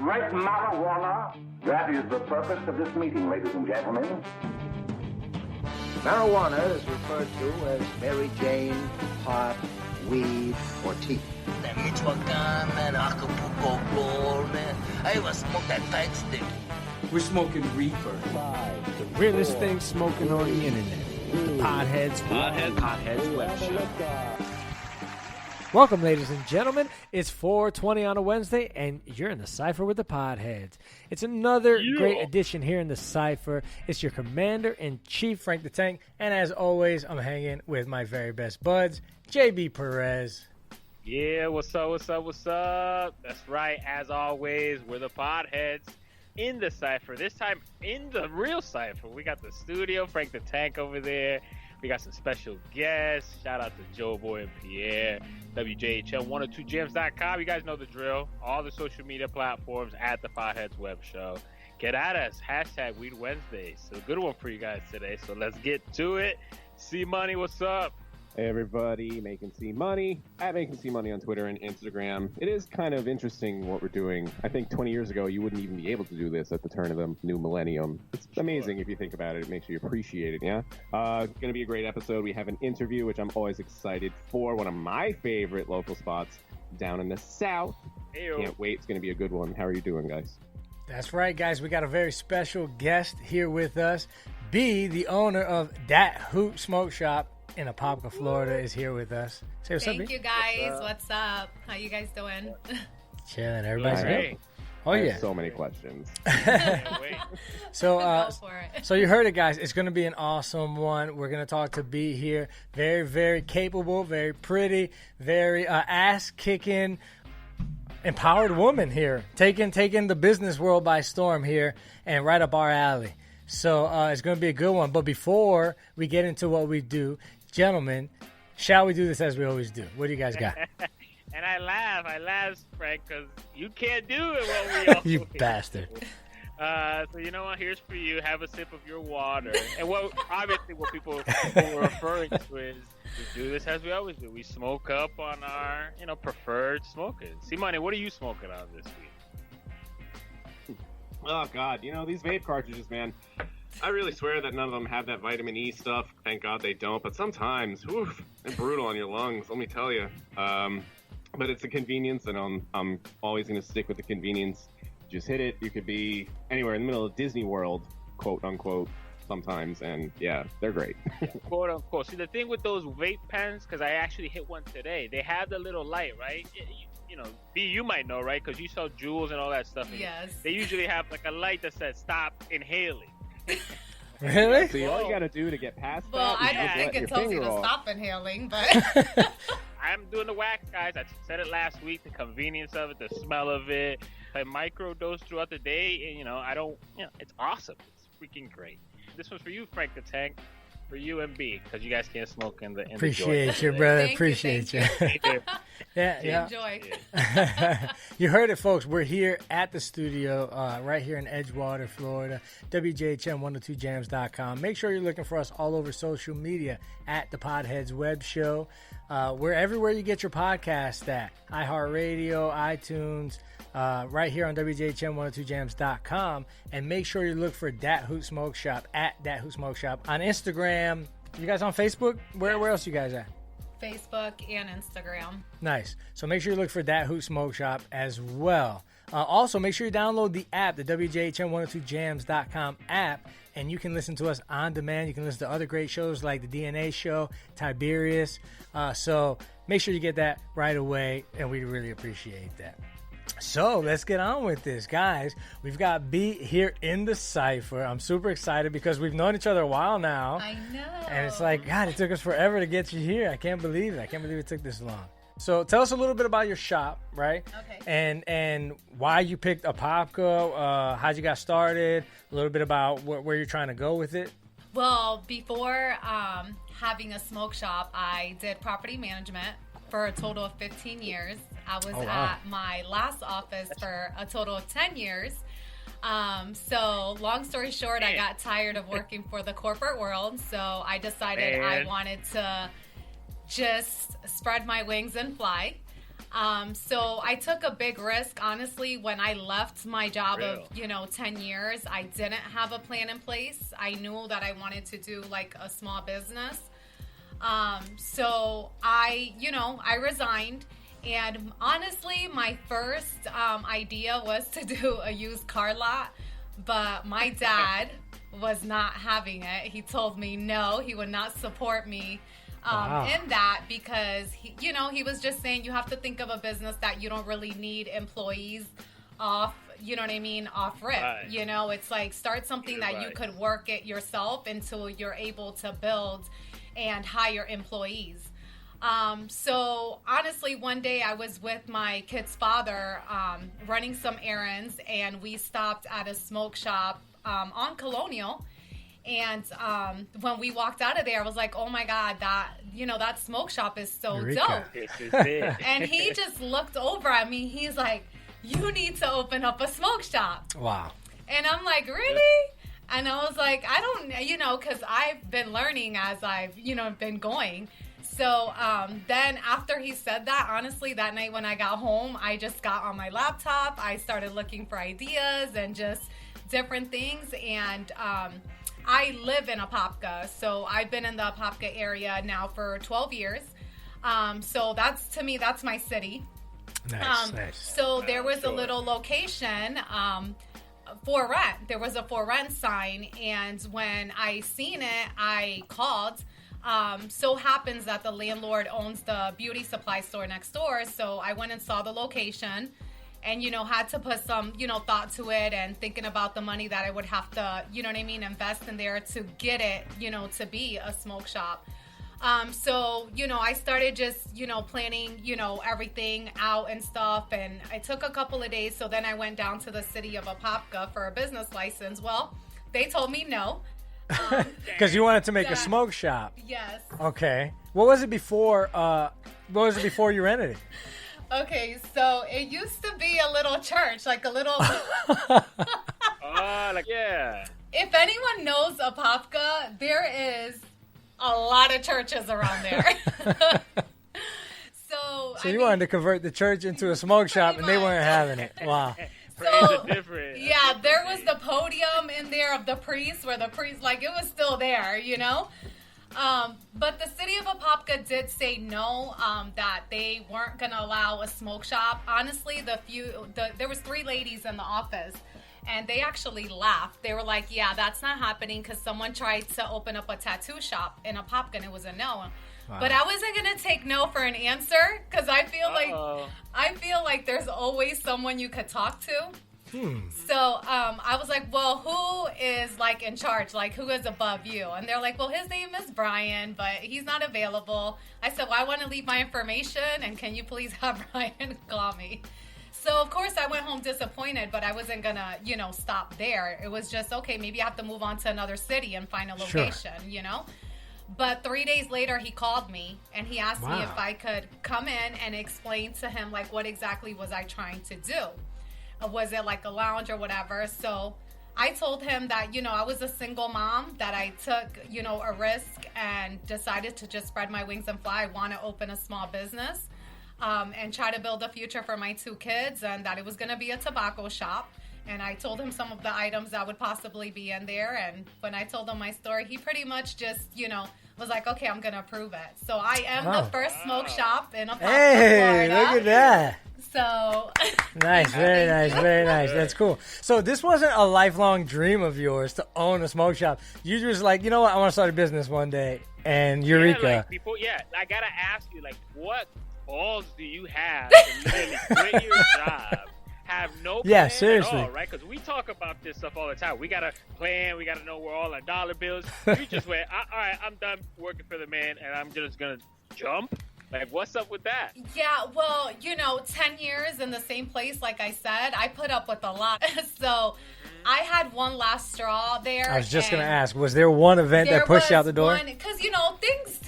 Right marijuana, that is the purpose of this meeting, ladies and gentlemen. Marijuana is referred to as Mary Jane, pot, weed, or tea. That Michoacan, man, Acapulco Gold, man. I even smoke that tight stick. We're smoking reefer. The realest thing smoking on the internet. The Podheads Web Show. Welcome, ladies and gentlemen. It's 4:20 on a Wednesday, and you're in the Cypher with the Podheads. It's another great edition here in the Cypher. It's your Commander-in-Chief, Frank the Tank, and as always, I'm hanging with my very best buds, JB Perez. Yeah, what's up? That's right, as always, we're the Podheads in the Cypher. This time, in the real Cypher. We got the studio, Frank the Tank over there. We got some special guests. Shout out to Joe Boy and Pierre. WJHL102gems.com. You guys know the drill. All the social media platforms at the Podheads Web Show. Get at us. Hashtag Weed Wednesdays. So good one for you guys today. So let's get to it. C Money, what's up? Hey everybody, Making C Money, at Making C Money on Twitter and Instagram. It is kind of interesting what we're doing. I think 20 years ago, you wouldn't even be able to do this at the turn of the new millennium. It's amazing if you think about it. It makes you appreciate it, yeah? Going to be a great episode. We have an interview, which I'm always excited for. One of my favorite local spots down in the South. Hey-o. Can't wait. It's going to be a good one. How are you doing, guys? That's right, guys. We got a very special guest here with us. B, the owner of Dat Hoot Smoke Shop in Apopka, Florida, is here with us. Say what's up, Thank B. you, guys. What's up? How you guys doing? Chilling. Everybody's Hey. good. Oh, I have yeah. so many questions. Can't wait. So, Go for it. so you heard it, guys. It's going to be an awesome one. We're going to talk to B here. Very, very capable, very pretty, very ass-kicking, empowered woman here. Taking the business world by storm here and right up our alley. So it's going to be a good one. But before we get into what we do, gentlemen, shall we do this as we always do? What do you guys got? And I laugh, Frank, because you can't do it what we all You do. bastard. So you know what? Here's for you. Have a sip of your water. And what people were referring to is we do this as we always do. We smoke up on our, preferred smokers. C-Money, what are you smoking on this week? Oh, God. These vape cartridges, man. I really swear that none of them have that vitamin E stuff. Thank God they don't. But sometimes, oof, they're brutal on your lungs, let me tell you. But it's a convenience, and I'm always going to stick with the convenience. Just hit it. You could be anywhere in the middle of Disney World, quote unquote, sometimes. And yeah, they're great. Quote unquote. See, the thing with those vape pens, because I actually hit one today, they have the little light, right? B, you might know, right? Because you sell jewels and all that stuff. Yes. They usually have like a light that says stop inhaling. Really? See, all you got to do to get past Well, that is I don't just think let it your tells you finger to off. stop inhaling, but I'm doing the wax, guys. I said it last week. The convenience of it, the smell of it. I microdose throughout the day, and it's awesome. It's freaking great. This one's for you, Frank the Tank. For you and B, because you guys can't smoke in the Appreciate you, joint. brother. Thank you, Appreciate you. thank Yeah. enjoy. You heard it, folks. We're here at the studio right here in Edgewater, Florida. WJHM102jams.com. Make sure you're looking for us all over social media at the Podheads Web Show. We're everywhere you get your podcast at. iHeartRadio, iTunes, right here on WJHM102jams.com. And make sure you look for Dat Hoot Smoke Shop at Dat Hoot Smoke Shop on Instagram. You guys on Facebook? Where else you guys at? Facebook and Instagram. Nice. So make sure you look for Dat Hoot Smoke Shop as well. Also, make sure you download the app, the WJHM102jams.com app, and you can listen to us on demand. You can listen to other great shows like the DNA Show, Tiberius. So make sure you get that right away, and we really appreciate that. So let's get on with this, guys. We've got B here in the Cypher. I'm super excited because we've known each other a while now. I know. And it's like, God, it took us forever to get you here. I can't believe it. I can't believe it took this long. So tell us a little bit about your shop, right? Okay. And why you picked Apopka, how you got started, a little bit about where you're trying to go with it. Well, before having a smoke shop, I did property management for a total of 15 years. I was at my last office for a total of 10 years. So long story short, I got tired of working for the corporate world. So I decided I wanted to just spread my wings and fly. So I took a big risk, honestly, when I left my job of, 10 years. I didn't have a plan in place. I knew that I wanted to do like a small business. So I resigned. And honestly, my first idea was to do a used car lot. But my dad was not having it. He told me no, he would not support me in that because, he was just saying you have to think of a business that you don't really need employees off, off rip. Right. It's like start something that you could work it yourself until you're able to build and hire employees. So honestly, one day I was with my kid's father running some errands, and we stopped at a smoke shop on Colonial. And when we walked out of there, I was like, oh my God, that smoke shop is so dope. And he just looked over at me. He's like, you need to open up a smoke shop. Wow. And I'm like, really? And I was like, I don't, because I've been learning as I've, been going. So then after he said that, honestly, that night when I got home, I just got on my laptop. I started looking for ideas and just different things. And I live in Apopka. So I've been in the Apopka area now for 12 years. So that's my city. Nice. So there was a little location for rent. There was a for rent sign. And when I seen it, I called. So happens that the landlord owns the beauty supply store next door. So I went and saw the location and, had to put some, thought to it and thinking about the money that I would have to, invest in there to get it, to be a smoke shop. So, I started just, planning, everything out and stuff. And it took a couple of days. So then I went down to the city of Apopka for a business license. Well, they told me no. Because you wanted to make a smoke shop. Yes. Okay. What was it before? You rented it? Okay, so it used to be a little church, like a little. Yeah. If anyone knows Apopka, there is a lot of churches around there. So you wanted to convert the church into a smoke shop, and they weren't having it. Wow. So, yeah, there was the podium in there of the priest where the priest, it was still there, But the city of Apopka did say no, that they weren't going to allow a smoke shop. Honestly, there was 3 ladies in the office, and they actually laughed. They were like, yeah, that's not happening because someone tried to open up a tattoo shop in Apopka, and it was a no. Wow. But I wasn't gonna take no for an answer because I feel like there's always someone you could talk to. So I was like, well, who is in charge? Who is above you? And they're like, well, his name is Brian, but he's not available. I said, well, I want to leave my information, and can you please have Brian call me? So of course I went home disappointed, but I wasn't gonna, stop there. It was just okay. Maybe I have to move on to another city and find a location, But 3 days later, he called me, and he asked me if I could come in and explain to him, what exactly was I trying to do? Was it a lounge or whatever? So I told him that, I was a single mom, that I took, a risk and decided to just spread my wings and fly. I want to open a small business and try to build a future for my 2 kids, and that it was going to be a tobacco shop. And I told him some of the items that would possibly be in there. And when I told him my story, he pretty much just, was like, okay, I'm going to approve it. So I am the first smoke shop in Apopka, Hey, Florida. look at that. So nice, very nice, very nice. That's cool. So this wasn't a lifelong dream of yours to own a smoke shop. You just what? I want to start a business one day. And Eureka. I got to ask you, what balls do you have to literally quit your job? Have no plan seriously. at all, right? Because we talk about this stuff all the time. We got to plan. We got to know where all our dollar bills. You just went, all right, I'm done working for the man, and I'm just going to jump. What's up with that? Yeah, well, 10 years in the same place, like I said, I put up with a lot. So I had one last straw there. I was just going to ask, was there one event that pushed you out the door? Because, things,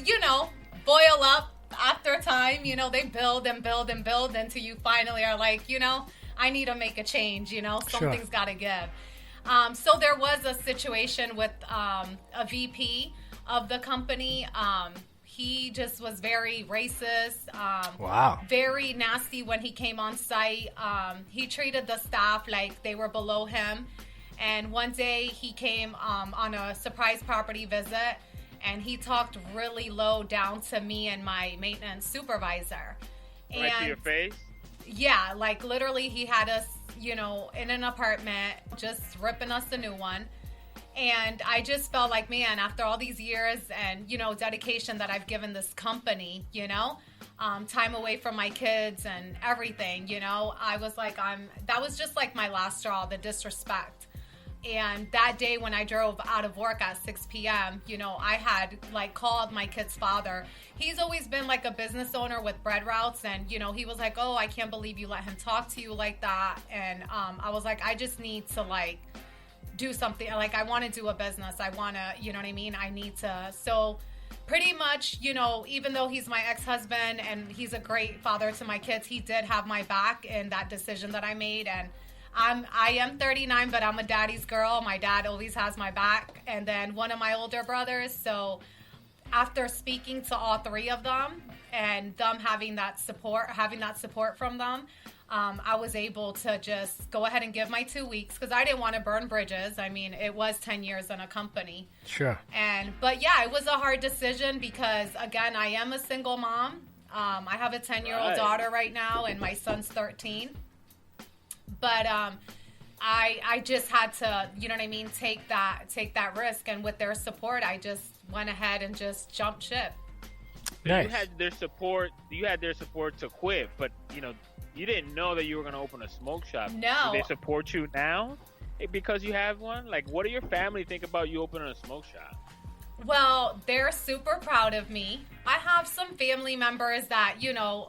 boil up after time. They build and build and build until you finally are like, I need to make a change, something's got to give. So there was a situation with a VP of the company. he just was very racist. Wow. Very nasty when he came on site. He treated the staff like they were below him. And one day he came on a surprise property visit, and he talked really low down to me and my maintenance supervisor. Like to your face? Yeah, like literally he had us, in an apartment, just ripping us a new one. And I just felt like, man, after all these years and, dedication that I've given this company, time away from my kids and everything, I was like, that was just like my last straw, the disrespect. And that day when I drove out of work at 6 p.m., I had like called my kid's father. He's always been like a business owner with bread routes. And, he was like, oh, I can't believe you let him talk to you like that. And I was like, I just need to like do something. Like, I want to do a business. I want to, you know what I mean? I need to. So pretty much, even though he's my ex-husband and he's a great father to my kids, he did have my back in that decision that I made. And I am 39, but I'm a daddy's girl. My dad always has my back. And then one of my older brothers. So after speaking to all three of them and them having that support from them, I was able to just go ahead and give my 2 weeks because I didn't want to burn bridges. I mean, it was 10 years in a company. Sure. But yeah, it was a hard decision because, again, I am a single mom. I have a 10-year-old daughter right now, and my son's 13. But I just had to, you know what I mean, take that risk. And with their support, I just went ahead and just jumped ship. Nice. You had their support. You had their support to quit, but you didn't know that you were going to open a smoke shop. No. Do they support you now because you have one? Like, what do your family think about you opening a smoke shop? Well, they're super proud of me. I have some family members that,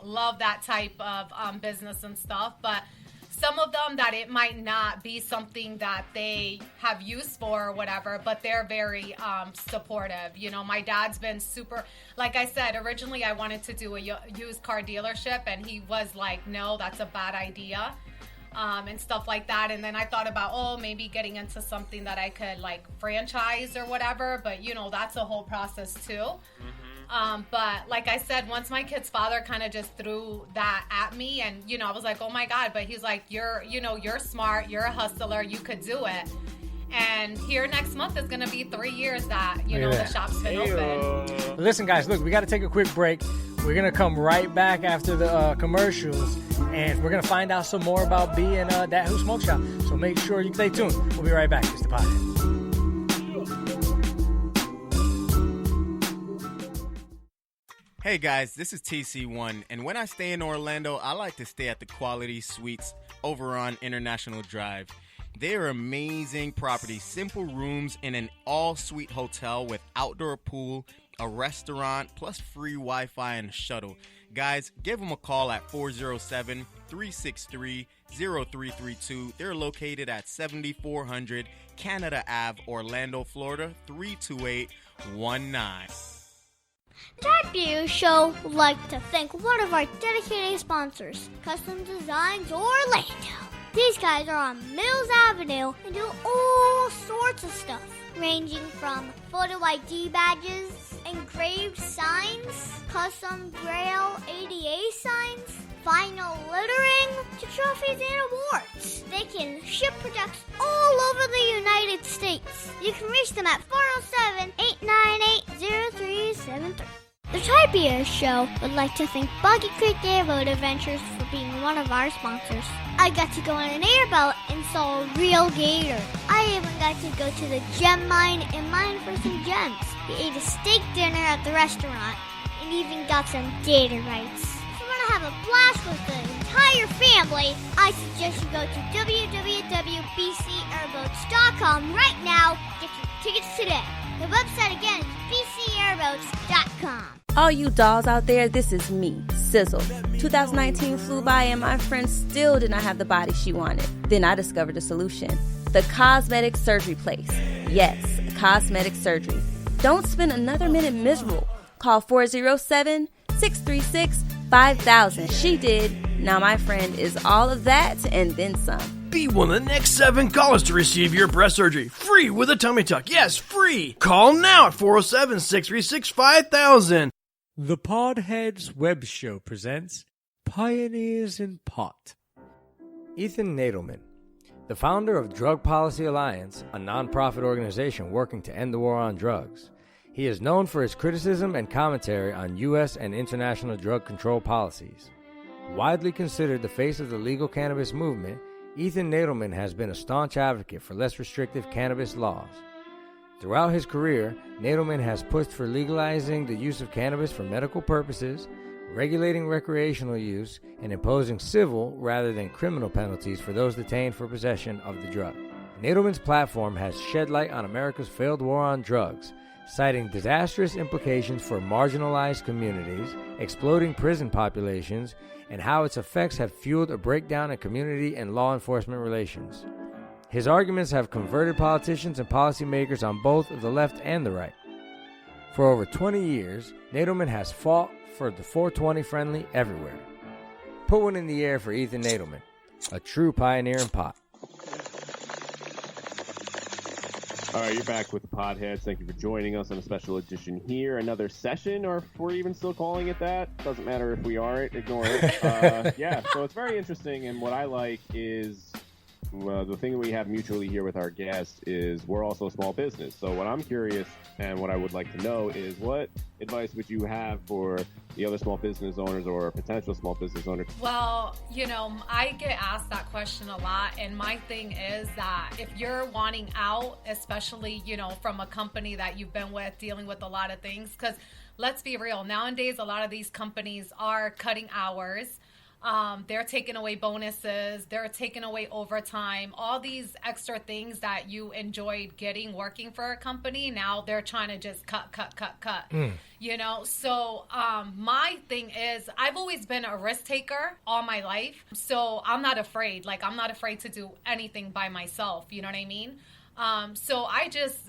love that type of business and stuff, but some of them that it might not be something that they have use for or whatever, but they're very supportive. My dad's been super, like I said, originally I wanted to do a used car dealership, and he was like, no, that's a bad idea, and stuff like that. And then I thought about, maybe getting into something that I could like franchise or whatever, but that's a whole process too. Mm-hmm. But like I said, once my kid's father kind of just threw that at me, and I was like, oh my God, but he's like, you're smart, you're a hustler, you could do it. And here next month is going to be 3 years that, the shop's been open. Listen, guys, look, we got to take a quick break. We're going to come right back after the commercials, and we're going to find out some more about being Dat Hoot Smoke Shop. So make sure you stay tuned. We'll be right back. It's the podcast. Hey guys, this is TC1, and when I stay in Orlando, I like to stay at the Quality Suites over on International Drive. They are amazing properties, simple rooms in an all-suite hotel with outdoor pool, a restaurant, plus free Wi-Fi and a shuttle. Guys, give them a call at 407-363-0332. They're located at 7400 Canada Ave, Orlando, Florida, 32819. The Type Beer Show would like to thank one of our dedicated sponsors, Custom Designs Orlando. These guys are on Mills Avenue and do all sorts of stuff, ranging from photo ID badges, engraved signs, custom Braille ADA signs, vinyl lettering, to trophies and awards. They can ship products all over the United States. You can reach them at 407-898-0373. The Type Beer Show would like to thank Boggy Creek Airboat Adventures for being one of our sponsors. I got to go on an airboat and saw a real gator. I even got to go to the gem mine and mine for some gems. We ate a steak dinner at the restaurant and even got some gator bites. If you want to have a blast with the entire family, I suggest you go to www.bcairboats.com right now. Get your tickets today. The website again is bcairboats.com. All you dolls out there, this is me, Sizzle. 2019 flew by and my friend still did not have the body she wanted. Then I discovered a solution. The Cosmetic Surgery Place. Yes, cosmetic surgery. Don't spend another minute miserable. Call 407-636-5000. She did. Now my friend is all of that and then some. Be one of the next 7 callers to receive your breast surgery. Free with a tummy tuck. Yes, free. Call now at 407-636-5000. The Podheads Web Show presents Pioneers in Pot. Ethan Nadelman, the founder of Drug Policy Alliance, a nonprofit organization working to end the war on drugs. He is known for his criticism and commentary on U.S. and international drug control policies. Widely considered the face of the legal cannabis movement, Ethan Nadelman has been a staunch advocate for less restrictive cannabis laws. Throughout his career, Nadelman has pushed for legalizing the use of cannabis for medical purposes, regulating recreational use, and imposing civil rather than criminal penalties for those detained for possession of the drug. Nadelman's platform has shed light on America's failed war on drugs, citing disastrous implications for marginalized communities, exploding prison populations, and how its effects have fueled a breakdown in community and law enforcement relations. His arguments have converted politicians and policymakers on both the left and the right. For over 20 years, Nadelman has fought for the 420 friendly everywhere. Put one in the air for Ethan Nadelman, a true pioneer in pot. All right, you're back with the Podheads. Thank you for joining us on a special edition here. Another session, or if we're even still calling it that. Doesn't matter if we aren't. Ignore it. Yeah, so it's very interesting, and what I like is the thing that we have mutually here with our guest is we're also a small business. So what I'm curious and what I would like to know is what advice would you have for the other small business owners or potential small business owners? Well, I get asked that question a lot. And my thing is that if you're wanting out, especially, from a company that you've been with, dealing with a lot of things, because let's be real, nowadays, a lot of these companies are cutting hours. They're taking away bonuses. They're taking away overtime. All these extra things that you enjoyed getting working for a company, now they're trying to just cut. So my thing is I've always been a risk taker all my life. So I'm not afraid. I'm not afraid to do anything by myself. You know what I mean?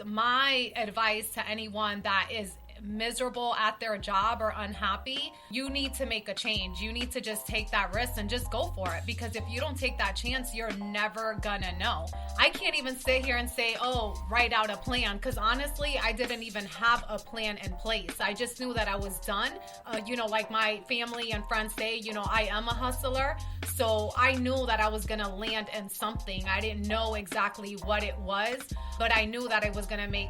My advice to anyone that is miserable at their job or unhappy, you need to make a change. You need to just take that risk and just go for it, because if you don't take that chance, you're never gonna know. I can't even sit here and say, write out a plan, because honestly, I didn't even have a plan in place. I just knew that I was done. Like my family and friends say, I am a hustler, so I knew that I was gonna land in something. I didn't know exactly what it was, but I knew that I was gonna make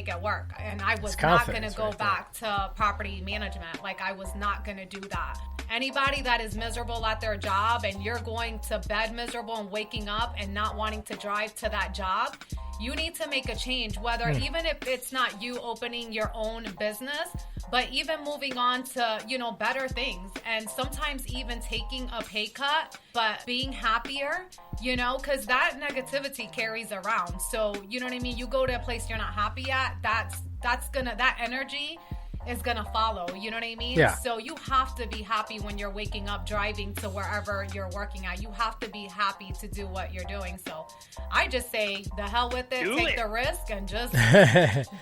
it work, and I was not gonna go back to property management. I was not going to do that. Anybody that is miserable at their job and you're going to bed miserable and waking up and not wanting to drive to that job, you need to make a change, whether even if it's not you opening your own business, but even moving on to, better things. And sometimes even taking a pay cut, but being happier, because that negativity carries around. So, you know what I mean? You go to a place you're not happy at, that energy is gonna follow. You know what I mean? Yeah. So you have to be happy when you're waking up driving to wherever you're working at. You have to be happy to do what you're doing. So I just say the hell with it, take the risk and just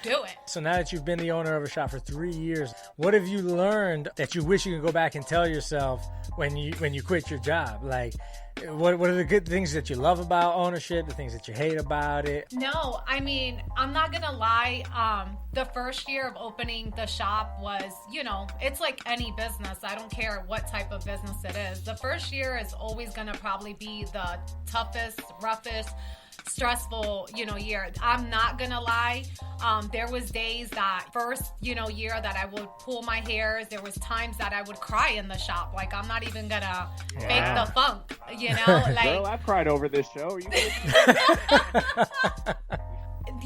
do it. So now that you've been the owner of a shop for 3 years, what have you learned that you wish you could go back and tell yourself when you quit your job? What are the good things that you love about ownership, the things that you hate about it? No, I'm not gonna lie. The first year of opening the shop was, it's like any business. I don't care what type of business it is. The first year is always gonna probably be the toughest, roughest, stressful, year. I'm not gonna lie. There was days that first, year that I would pull my hairs. There was times that I would cry in the shop. I'm not even gonna fake the funk, Girl, I've cried over this show.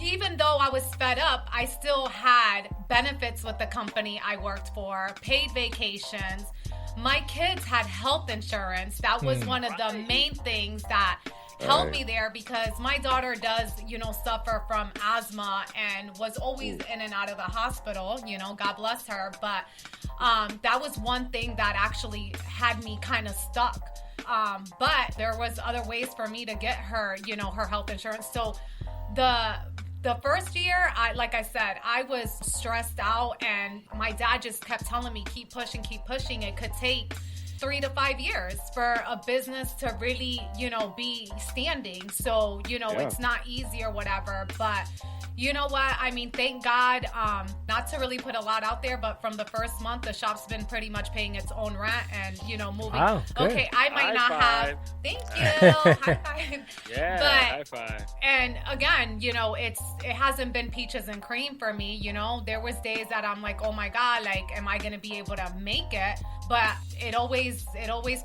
Even though I was fed up, I still had benefits with the company I worked for, paid vacations. My kids had health insurance. That was one of the main things that helped me there, because my daughter does, suffer from asthma and was always in and out of the hospital, God bless her. But that was one thing that actually had me kind of stuck. But there was other ways for me to get her, her health insurance. So the first year, like I said, I was stressed out, and my dad just kept telling me, keep pushing. It could take 3 to 5 years for a business to really, be standing. So, it's not easy or whatever, but you know what? I mean, thank God, not to really put a lot out there, but from the first month, the shop's been pretty much paying its own rent and, moving. Wow, good. Okay, I might High not five. have. Thank you. High five. Yeah, high five. And again, it hasn't been peaches and cream for me. There was days that I'm like, oh my God, like, am I going to be able to make it? But it always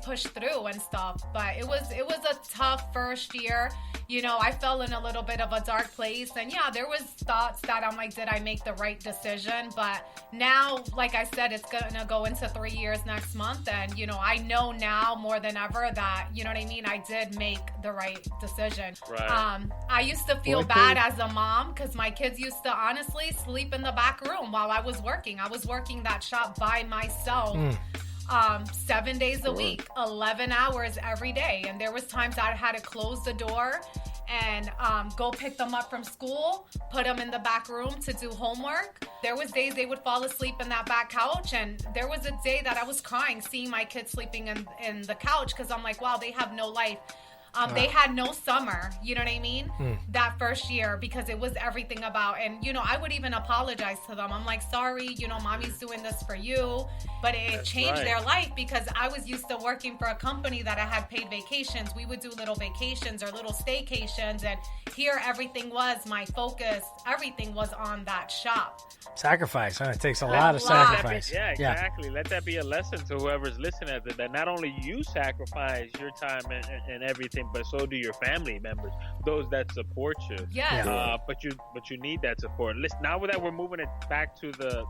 pushed through and stuff. But it was a tough first year. I fell in a little bit of a dark place. And yeah, there was thoughts that I'm like, did I make the right decision? But now, like I said, it's going to go into 3 years next month. And, I know now more than ever that, you know what I mean? I did make the right decision. Right. I used to feel bad as a mom because my kids used to honestly sleep in the back room while I was working. I was working that shop by myself. 7 days a week, 11 hours every day. And there was times I had to close the door and go pick them up from school, put them in the back room to do homework. There was days they would fall asleep in that back couch. And there was a day that I was crying seeing my kids sleeping in the couch because I'm like, wow, they have no life. They had no summer, you know what I mean? That first year because it was everything about, and I would even apologize to them. I'm like, sorry, mommy's doing this for you, but it changed their life because I was used to working for a company that I had paid vacations. We would do little vacations or little staycations, and here everything was my focus. Everything was on that shop. Sacrifice, huh? It takes a lot of sacrifice. Yeah, exactly. Let that be a lesson to whoever's listening that not only you sacrifice your time and everything, but so do your family members, those that support you. Yes. But you need that support. Listen, now that we're moving it back to the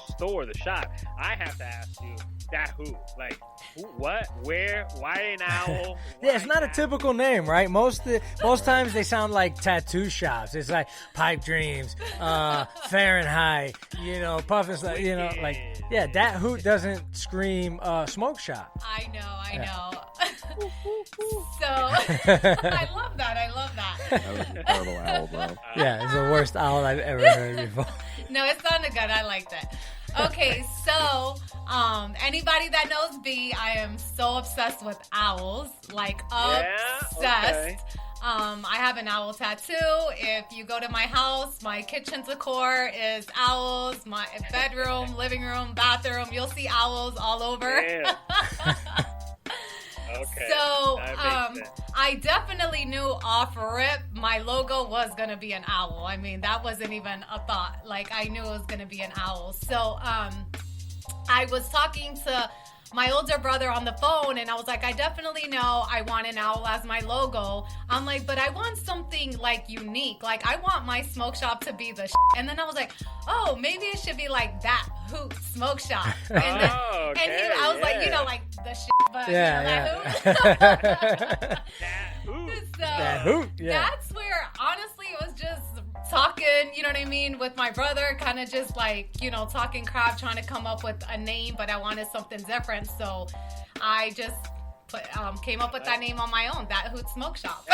store, the shop, I have to ask you, Dat Hoot, like, who, what, where, why an owl? Yeah, it's not a typical name, right? Most times they sound like tattoo shops. It's like Pipe Dreams, Fahrenheit, Puffin, yeah, Dat Hoot doesn't scream smoke shop. I know. So I love that. That was a terrible owl, bro. Yeah, it's the worst owl I've ever heard before. No, it sounded good. I liked it. Okay, so anybody that knows me, I am so obsessed with owls, like obsessed. Okay. I have an owl tattoo. If you go to my house, my kitchen decor is owls. My bedroom, living room, bathroom, you'll see owls all over. Yeah. Okay. So I definitely knew off rip my logo was going to be an owl. I mean, that wasn't even a thought. Like, I knew it was going to be an owl. So I was talking to my older brother on the phone, and I was like, I definitely know I want an owl as my logo. I'm like, but I want something like unique. Like, I want my smoke shop to be the And then I was like, oh, maybe it should be like Dat Hoot Smoke Shop. And I was like, like the but Dat Hoot. So Dat Hoot, yeah. That's where, honestly, it was just talking, you know what I mean, with my brother, kind of just like, talking crap, trying to come up with a name, but I wanted something different. So I just came up with that name on my own, Dat Hoot Smoke Shop.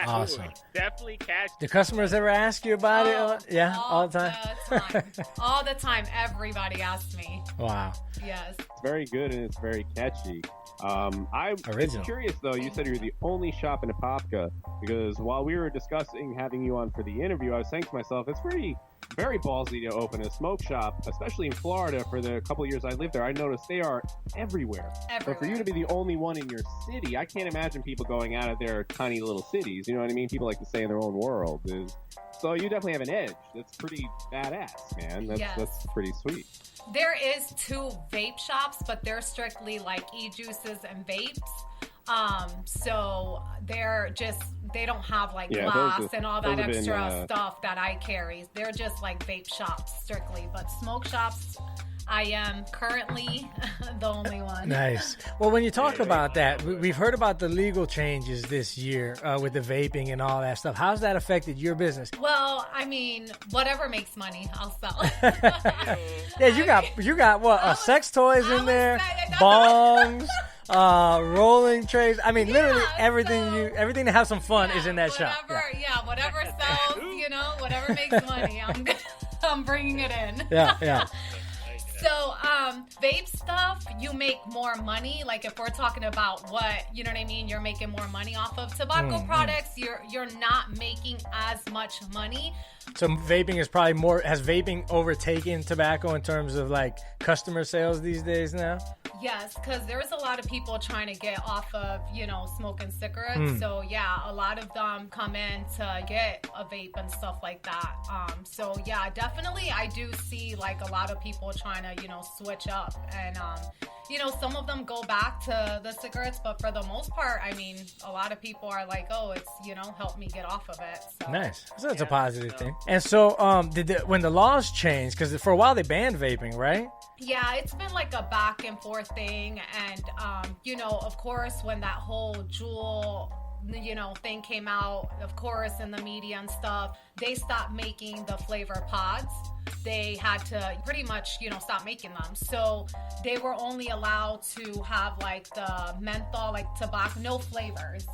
Awesome. Definitely catch. Do customers ever ask you about it? Yeah, all the time? All the time. Everybody asks me. Wow. Yes. It's very good and it's very catchy. I'm curious, though. You said you're the only shop in Apopka, because while we were discussing having you on for the interview, I was saying to myself, it's very ballsy to open a smoke shop, especially in Florida. For the couple of years I lived there, I noticed they are everywhere. But for you to be the only one in your city, I can't imagine people going out of their tiny little cities. You know what I mean? People like to stay in their own world. So you definitely have an edge. That's pretty badass, man. That's pretty sweet. There is 2 vape shops, but they're strictly like e-juices and vapes. So they don't have like glass and all that extra stuff that I carry. They're just like vape shops strictly, but smoke shops, I am currently the only one. Nice. Well, when you talk about that, we've heard about the legal changes this year with the vaping and all that stuff. How's that affected your business? Well, I mean, whatever makes money, I'll sell. Yeah, you got what? Sex toys in there, bongs, rolling trays. I mean, literally everything to have some fun is in that shop. Whatever sells, whatever makes money, I'm bringing it in. Yeah. So, vape stuff, you make more money. Like if we're talking about what, you know what I mean, you're making more money off of tobacco products, you're not making as much money. So vaping is probably more, has vaping overtaken tobacco in terms of like customer sales these days now? Yes, because there's a lot of people trying to get off of, you know, smoking cigarettes. So yeah, a lot of them come in to get a vape and stuff like that. So yeah, definitely I do see like a lot of people trying to, you know, switch up. And, you know, some of them go back to the cigarettes, but for the most part, I mean, a lot of people are like, oh, it's, you know, help me get off of it. So, nice. So that's a positive thing. And so when the laws changed, because for a while they banned vaping, right? Yeah, it's been like a back and forth thing. And, you know, of course, when that whole Juul, you know, thing came out, of course, in the media and stuff, they stopped making the flavor pods. They had to pretty much, you know, stop making them. So they were only allowed to have like the menthol, like tobacco, no flavors.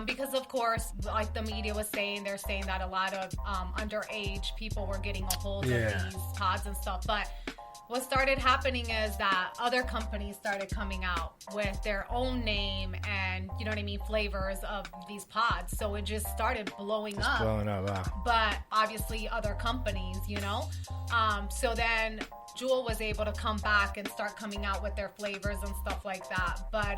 Because of course, like the media was saying, they're saying that a lot of underage people were getting a hold of these pods and stuff. But what started happening is that other companies started coming out with their own name and, you know what I mean, flavors of these pods. So it just started blowing up. Wow. But obviously other companies, you know. So then Juul was able to come back and start coming out with their flavors and stuff like that. But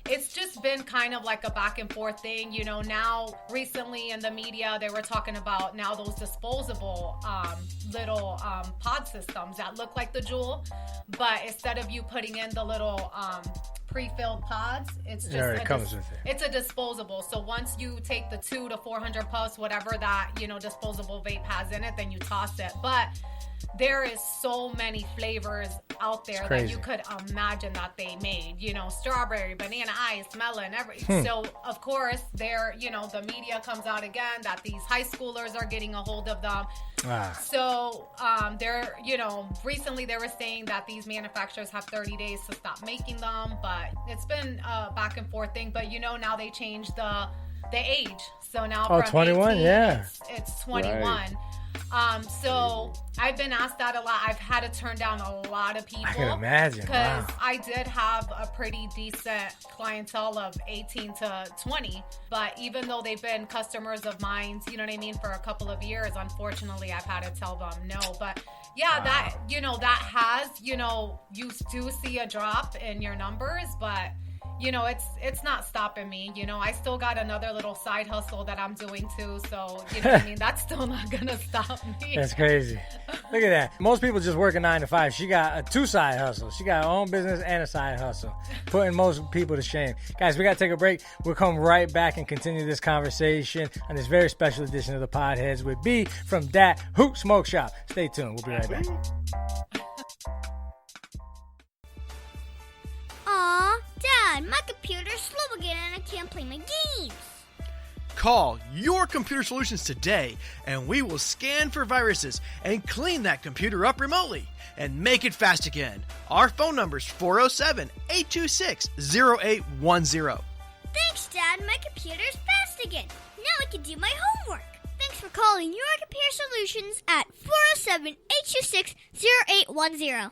it's just been kind of like a back and forth thing. You know, now recently in the media, they were talking about now those disposable little pod systems that look like the Juul. But instead of you putting in the little pre-filled pods, it's just it comes with it. It's a disposable. So once you take the 2 to 400 puffs, whatever that, you know, disposable vape has in it, then you toss it. But there is so many flavors out there that you could imagine that they made, you know, strawberry, banana ice, melon, everything. So of course there, you know, the media comes out again that these high schoolers are getting a hold of them. So they're, you know, recently they were saying that these manufacturers have 30 days to stop making them, but it's been a back and forth thing. But you know, now they changed the age. So now from 21, 18, it's 21. Right. So I've been asked that a lot. I've had to turn down a lot of people. I can imagine. Because I did have a pretty decent clientele of 18 to 20. But even though they've been customers of mine, you know what I mean, for a couple of years, unfortunately, I've had to tell them no. But yeah, that, you know, that has, you know, you do see a drop in your numbers, but you know, it's not stopping me. You know, I still got another little side hustle that I'm doing too. So, you know what I mean? That's still not going to stop me. That's crazy. Look at that. Most people just work a 9 to 5. She got a 2 side hustle. She got her own business and a side hustle. Putting most people to shame. Guys, we got to take a break. We'll come right back and continue this conversation on this very special edition of the Podheads with B from Dat Hoot Smoke Shop. Stay tuned. We'll be right back. Aw, Dad, my computer's slow again and I can't play my games. Call Your Computer Solutions today and we will scan for viruses and clean that computer up remotely and make it fast again. Our phone number is 407-826-0810. Thanks, Dad. My computer's fast again. Now I can do my homework. Thanks for calling Your Computer Solutions at 407-826-0810.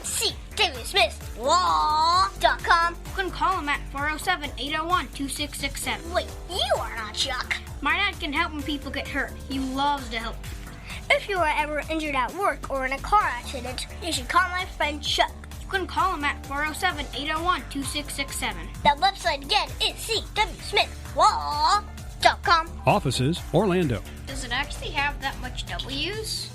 See WSmithLaw.com. You can call him at 407-801-2667. Wait, you are not Chuck. My dad can help when people get hurt. He loves to help people. If you are ever injured at work or in a car accident, you should call my friend Chuck. You can call him at 407-801-2667. That website again is CWSmithLaw.com. Offices, Orlando. Does it actually have that much W's?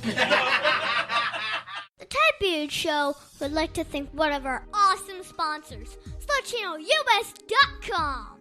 The Type Beard Show would like to thank one of our awesome sponsors, SlutChannelUS.com.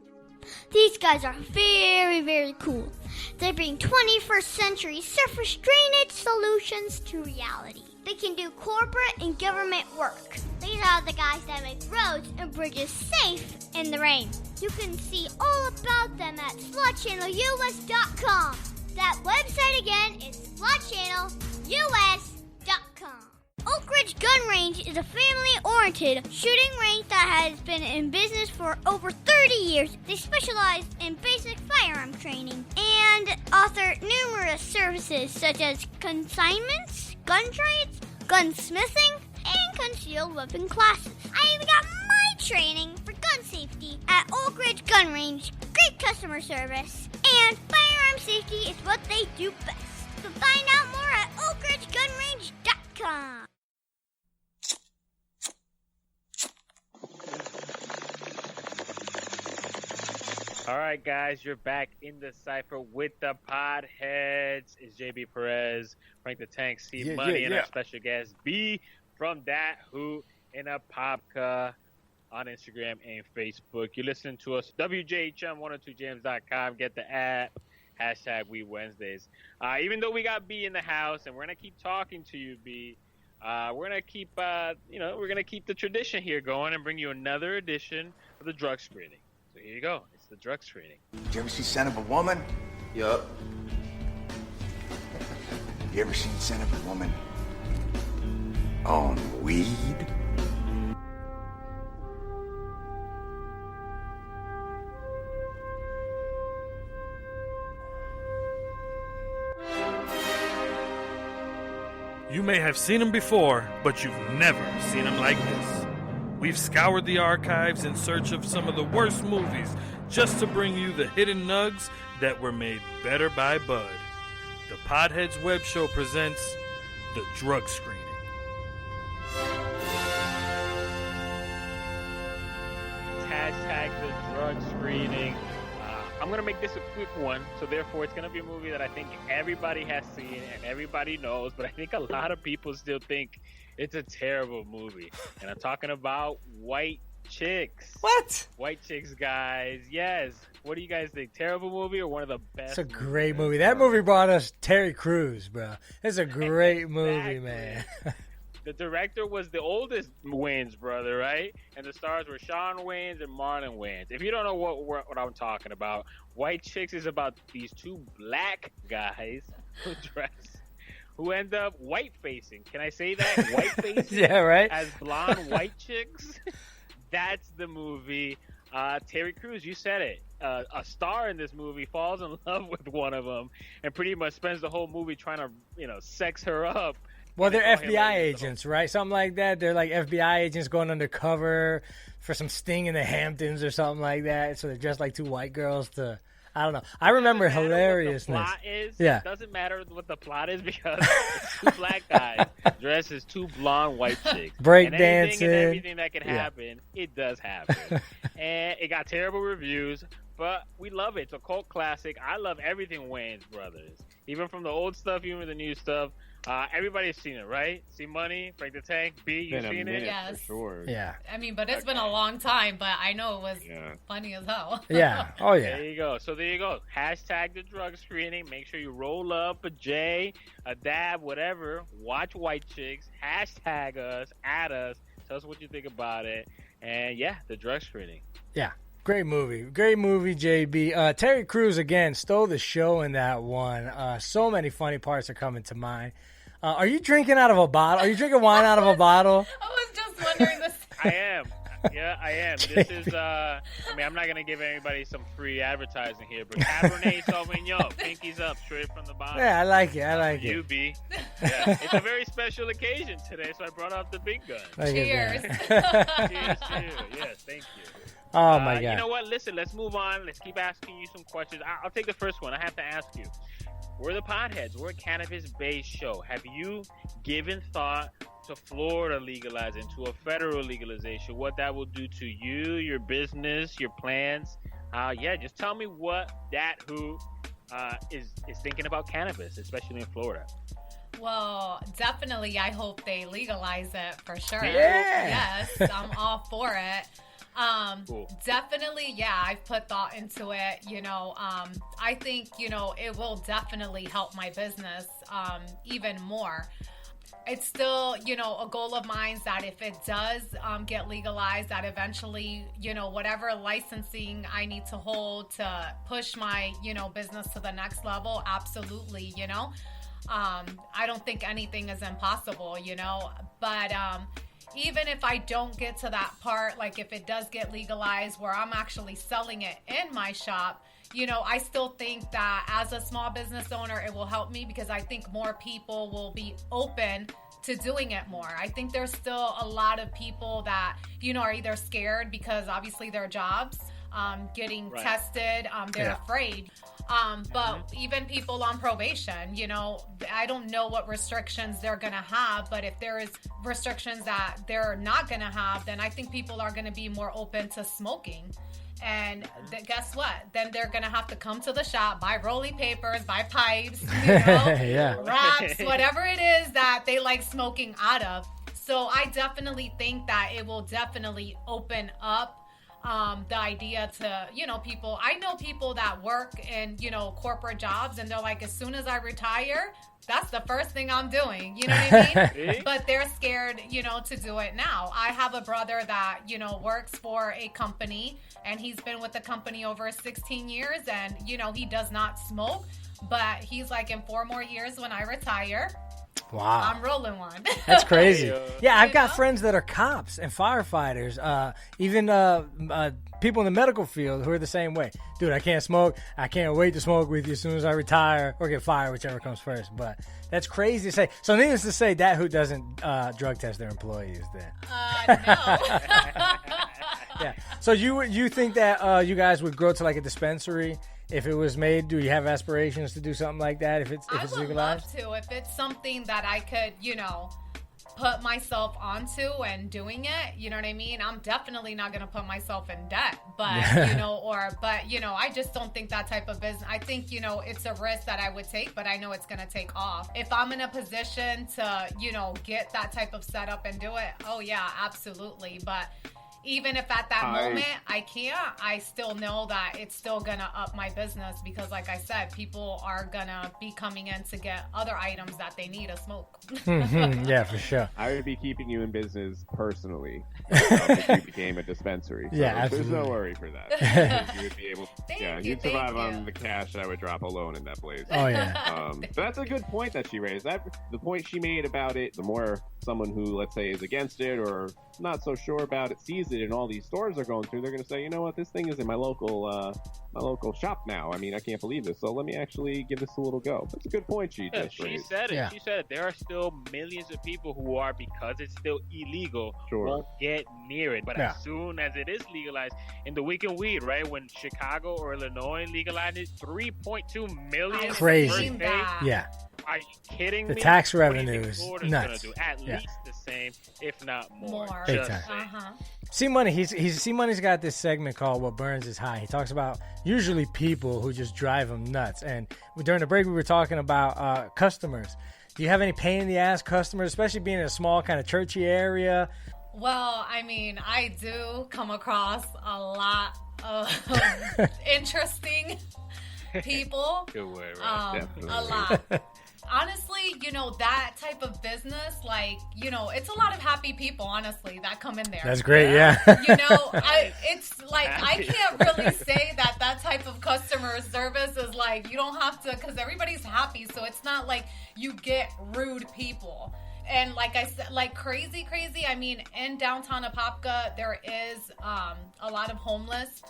These guys are very, very cool. They bring 21st century surface drainage solutions to reality. They can do corporate and government work. These are the guys that make roads and bridges safe in the rain. You can see all about them at SlutChannelUS.com. That website again is SlutChannelUS.com. Oak Ridge Gun Range is a family-oriented shooting range that has been in business for over 30 years. They specialize in basic firearm training and offer numerous services such as consignments, gun trades, gunsmithing, and concealed weapon classes. I even got my training for gun safety at Oak Ridge Gun Range. Great customer service. And firearm safety is what they do best. So find out more at oakridgegunrange.com. All right, guys, you're back in the Cypher with the Podheads. It's JB Perez, Frank the Tank, C Money, and our special guest, B from Dat Hoot in a Popka on Instagram and Facebook. You're listening to us, WJHM102jams.com. Get the app, hashtag We Wednesdays. Even though we got B in the house, and we're going to keep talking to you, B, we're going to keep, we're going to keep the tradition here going and bring you another edition of the drug screening. So here you go. It's the drug screening. Did you ever see Son of a Woman? Yup. You ever seen Son of a Woman on weed? You may have seen him before, but you've never seen him like this. We've scoured the archives in search of some of the worst movies just to bring you the hidden nugs that were made better by Bud. The Podheads Web Show presents The Drug Screening. Hashtag The Drug Screening. I'm going to make this a quick one, so therefore it's going to be a movie that I think everybody has seen and everybody knows, but I think a lot of people still think it's a terrible movie. And I'm talking about White Chicks. What? White Chicks, guys. Yes. What do you guys think? Terrible movie or one of the best? It's a great movie. That movie brought us Terry Crews, bro. It's a great movie, man. The director was the oldest Wayans brother, right? And the stars were Sean Wayans and Marlon Wayans. If you don't know what I'm talking about, White Chicks is about these two black guys who end up white-facing. Can I say that? White-facing? Yeah, right? As blonde white chicks? That's the movie. Terry Crews, you said it. A star in this movie falls in love with one of them and pretty much spends the whole movie trying to, sex her up. Well, they're FBI agents, right? Something like that. They're like FBI agents going undercover for some sting in the Hamptons or something like that. So they're dressed like two white girls to, I don't know. I remember hilariousness. What the plot is. Yeah. It doesn't matter what the plot is because it's two black guys dressed as two blonde white chicks. Break and dancing. And everything that can happen, it does happen. And it got terrible reviews, but we love it. It's a cult classic. I love everything Wayans Brothers. Even from the old stuff, even the new stuff. Everybody's seen it, right? See Money, Frank the Tank, B, you've seen it? Yes. For sure. Yeah. I mean, but it's been a long time, but I know it was funny as hell. Yeah. Oh, yeah. There you go. So there you go. Hashtag The Drug Screening. Make sure you roll up a J, a dab, whatever. Watch White Chicks. Hashtag us. Add us. Tell us what you think about it. And, yeah, The Drug Screening. Yeah. Great movie, JB. Terry Crews, again, stole the show in that one. So many funny parts are coming to mind. Are you drinking out of a bottle? Are you drinking wine out of a bottle? I was just wondering this. I am. Yeah, I am. This is, I'm not going to give anybody some free advertising here, but Cabernet Sauvignon, pinkies up, straight from the bottom. Yeah, I like it. You, B. Yeah, it's a very special occasion today, so I brought out the big gun. Cheers. Cheers to you. Yes, thank you. Oh, my God. You know what? Listen, let's move on. Let's keep asking you some questions. I'll take the first one. I have to ask you. We're the Podheads. We're a cannabis-based show. Have you given thought to Florida legalizing, to a federal legalization, what that will do to you, your business, your plans? Just tell me what Dat Hoot is thinking about cannabis, especially in Florida. Well, definitely, I hope they legalize it for sure. Yeah. Yes, I'm all for it. Cool. Definitely, yeah, I've put thought into it. I think, it will definitely help my business even more. It's still, a goal of mine that if it does get legalized, that eventually, whatever licensing I need to hold to push my, business to the next level, absolutely, I don't think anything is impossible, but even if I don't get to that part, like if it does get legalized where I'm actually selling it in my shop, I still think that as a small business owner, it will help me because I think more people will be open to doing it more. I think there's still a lot of people that, are either scared because obviously their jobs, getting tested, they're afraid. But even people on probation, I don't know what restrictions they're going to have, but if there is restrictions that they're not going to have, then I think people are going to be more open to smoking. And guess what? Then they're going to have to come to the shop, buy rolling papers, buy pipes, wraps, whatever it is that they like smoking out of. So I definitely think that it will definitely open up the idea to, people. I know people that work in, corporate jobs, and they're like, as soon as I retire, that's the first thing I'm doing. You know what I mean? But they're scared, to do it now. I have a brother that, works for a company, and he's been with the company over 16 years, and, he does not smoke, but he's like, in 4 more years when I retire, wow, I'm rolling one. That's crazy. Yeah, I've got friends that are cops and firefighters, even people in the medical field who are the same way. Dude, I can't smoke. I can't wait to smoke with you as soon as I retire or get fired, whichever comes first. But that's crazy to say. So needless to say, Dat Hoot doesn't drug test their employees then. No. Yeah. So you think that you guys would grow to like a dispensary if it was made? Do you have aspirations to do something like that if it's legalized? I would love to. If it's something that I could, put myself onto and doing it, you know what I mean? I'm definitely not going to put myself in debt, but, I just don't think that type of business. I think, it's a risk that I would take, but I know it's going to take off. If I'm in a position to, get that type of setup and do it, oh yeah, absolutely. But even if at that moment I can't, I still know that it's still going to up my business because, like I said, people are going to be coming in to get other items that they need to smoke. Yeah, for sure. I would be keeping you in business personally if you became a dispensary. So yeah, absolutely. There's no worry for that. You would be able to, you'd survive on the cash I would drop alone in that place. Oh, yeah. That's a good point that she raised. The point she made about it, the more someone who, let's say, is against it or not so sure about it sees it in all these stores they're going through, they're going to say, you know what, this thing is in my local shop now. I mean, I can't believe this, so let me actually give this a little go. That's a good point she just raised. Said it. Yeah. She said it. There are still millions of people who are, because it's still illegal, won't get near it. But as soon as it is legalized, in the week in weed, right, when Chicago or Illinois legalized it, 3.2 million. Crazy. Yeah. Are you kidding me? The tax revenue is nuts. Do? At least the same, if not more. Big time. C-Money, C-Money's got this segment called What Burns is High. He talks about usually people who just drive him nuts. And during the break, we were talking about customers. Do you have any pain in the ass customers, especially being in a small kind of churchy area? Well, I mean, I do come across a lot of interesting people. Good way, right? A lot. Honestly, that type of business, like, it's a lot of happy people, honestly, that come in there. That's great, yeah. It's like, I can't really say that type of customer service is like, you don't have to, because everybody's happy, so it's not like you get rude people. And like I said, like crazy, I mean, in downtown Apopka, there is a lot of homeless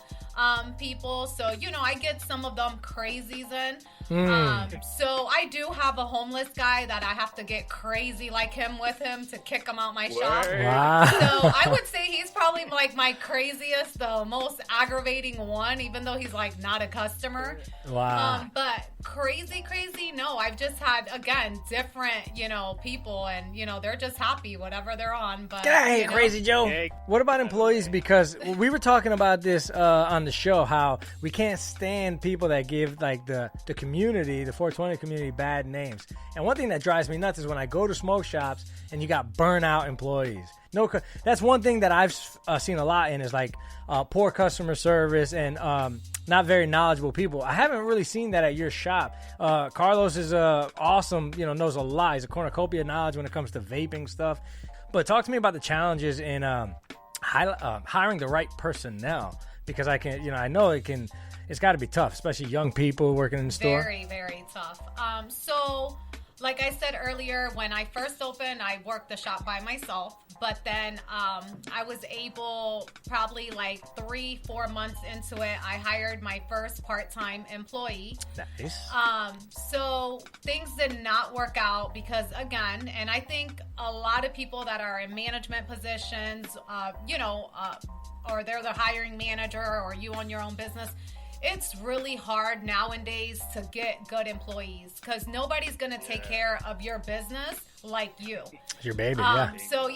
people. So, I get some of them crazies in. So I do have a homeless guy that I have to get crazy like him with him to kick him out my shop. Wow. So I would say he's probably like my craziest, the most aggravating one, even though he's like not a customer. Wow. But crazy, no. I've just had, again, different, people, and, they're just happy, whatever they're on. But hey, Crazy Joe. What about employees? Because we were talking about this on the show, how we can't stand people that give like the community, the 420 community, bad names. And one thing that drives me nuts is when I go to smoke shops and you got burnout employees. That's one thing that I've seen a lot in is like poor customer service and not very knowledgeable people. I haven't really seen that at your shop. Carlos is awesome, knows a lot. He's a cornucopia of knowledge when it comes to vaping stuff. But talk to me about the challenges in hiring the right personnel, because I know it's got to be tough, especially young people working in the store. Very, very tough. So like I said earlier, when I first opened, I worked the shop by myself. But then I was able, probably like 3-4 months into it, I hired my first part-time employee. Nice. So things did not work out because, again, and I think a lot of people that are in management positions, or they're the hiring manager or you own your own business, it's really hard nowadays to get good employees because nobody's going to take care of your business like you. It's your baby, yeah. So,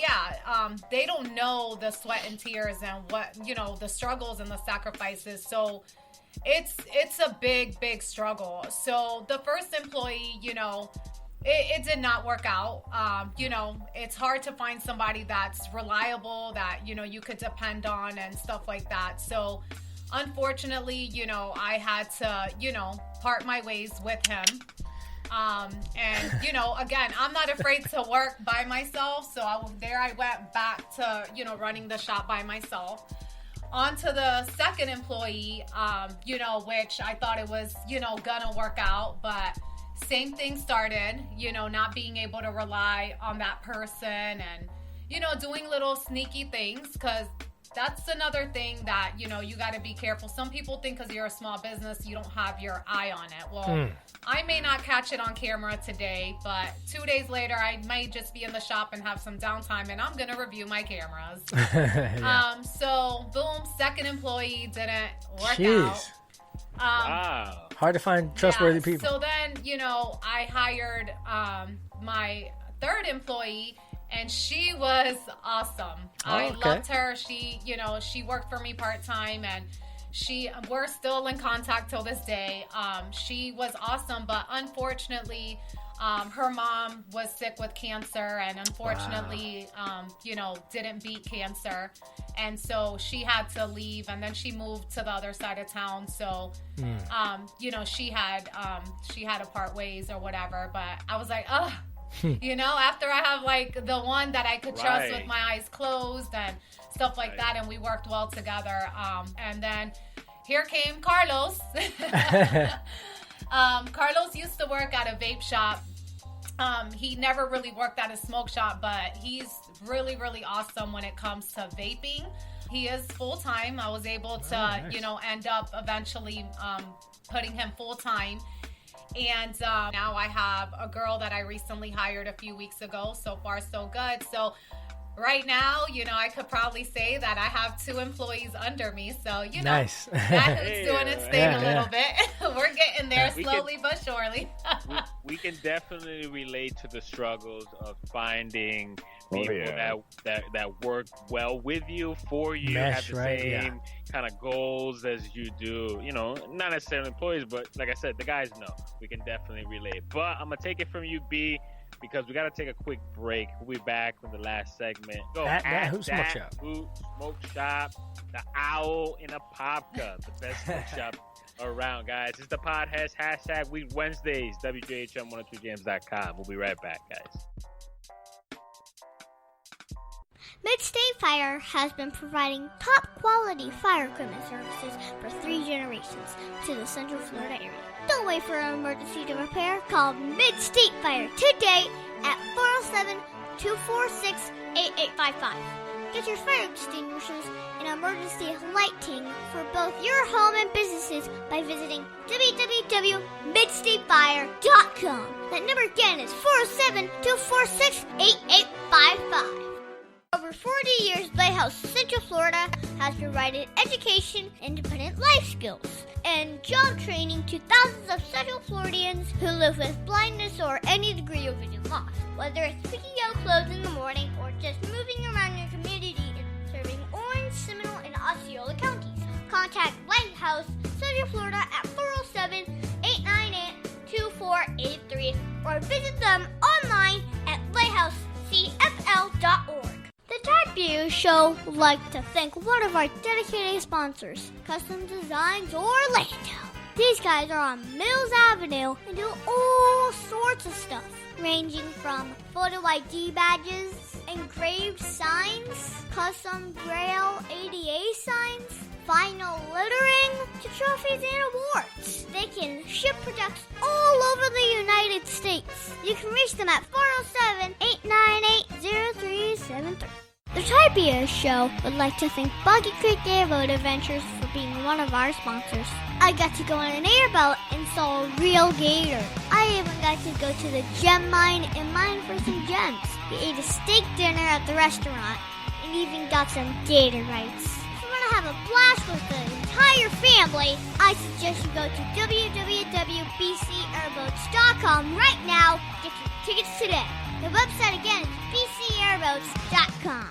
they don't know the sweat and tears and what, the struggles and the sacrifices. So, it's a big, big struggle. So, the first employee, it did not work out. It's hard to find somebody that's reliable, that, you could depend on and stuff like that. So, unfortunately, I had to, part my ways with him. Again, I'm not afraid to work by myself. So I went back to, running the shop by myself. On to the second employee, which I thought it was, gonna work out. But same thing started, not being able to rely on that person and, doing little sneaky things because that's another thing that, you got to be careful. Some people think because you're a small business, you don't have your eye on it. Well, I may not catch it on camera today, but 2 days later, I might just be in the shop and have some downtime, and I'm going to review my cameras. So, boom, second employee didn't work out. Wow. Hard to find trustworthy people. So then, I hired my third employee, and she was awesome. I loved her. She, she worked for me part-time, and we're still in contact till this day. She was awesome, but unfortunately, her mom was sick with cancer, and unfortunately, didn't beat cancer. And so she had to leave, and then she moved to the other side of town. So, she had to part ways or whatever. But I was like, ugh. After I have like the one that I could trust with my eyes closed and stuff like that, and we worked well together. And then here came Carlos. Carlos used to work at a vape shop. He never really worked at a smoke shop, but he's really, really awesome when it comes to vaping. He is full-time. I was able to, end up eventually putting him full-time. And now I have a girl that I recently hired a few weeks ago. So far, so good. So right now, I could probably say that I have 2 employees under me. So, nice. That Hoot's doing its thing a little bit. We're getting there slowly but surely. we can definitely relate to the struggles of finding people that work well with you, for you, have the same kind of goals as you do. Not necessarily employees, but like I said, the guys know. We can definitely relate. But I'm going to take it from you, B, because we got to take a quick break. We'll be back with the last segment. Go Dat Hoot Smoke Shop. Hoot Smoke Shop, the Owl in a Popka, the best smoke shop around, guys. It's the podcast, hashtag Week Wednesdays, WJHM102jams.com. We'll be right back, guys. Mid-State Fire has been providing top-quality fire equipment services for 3 generations to the Central Florida area. Don't wait for an emergency to repair. Call Mid-State Fire today at 407-246-8855. Get your fire extinguishers and emergency lighting for both your home and businesses by visiting www.midstatefire.com. That number again is 407-246-8855. Over 40 years, Lighthouse Central Florida has provided education, independent life skills, and job training to thousands of Central Floridians who live with blindness or any degree of vision loss. Whether it's picking out clothes in the morning or just moving around your community and serving Orange, Seminole, and Osceola counties, contact Lighthouse Central Florida at 407-898-2483 or visit them online at lighthousecfl.org. The Type U Show would like to thank one of our dedicated sponsors, Custom Designs Orlando. These guys are on Mills Avenue and do all sorts of stuff, ranging from photo ID badges, engraved signs, custom Braille ADA signs, vinyl lettering to trophies and awards. They can ship products all over the United States. You can reach them at 407-898-0373. The Tribia Show would like to thank Boggy Creek Airboat Adventures for being one of our sponsors. I got to go on an airboat and saw a real gator. I even got to go to the gem mine and mine for some gems. We ate a steak dinner at the restaurant and even got some gator bites. If you want to have a blast with the entire family, I suggest you go to www.bcairboats.com right now. Get your tickets today. The website again is bcairboats.com.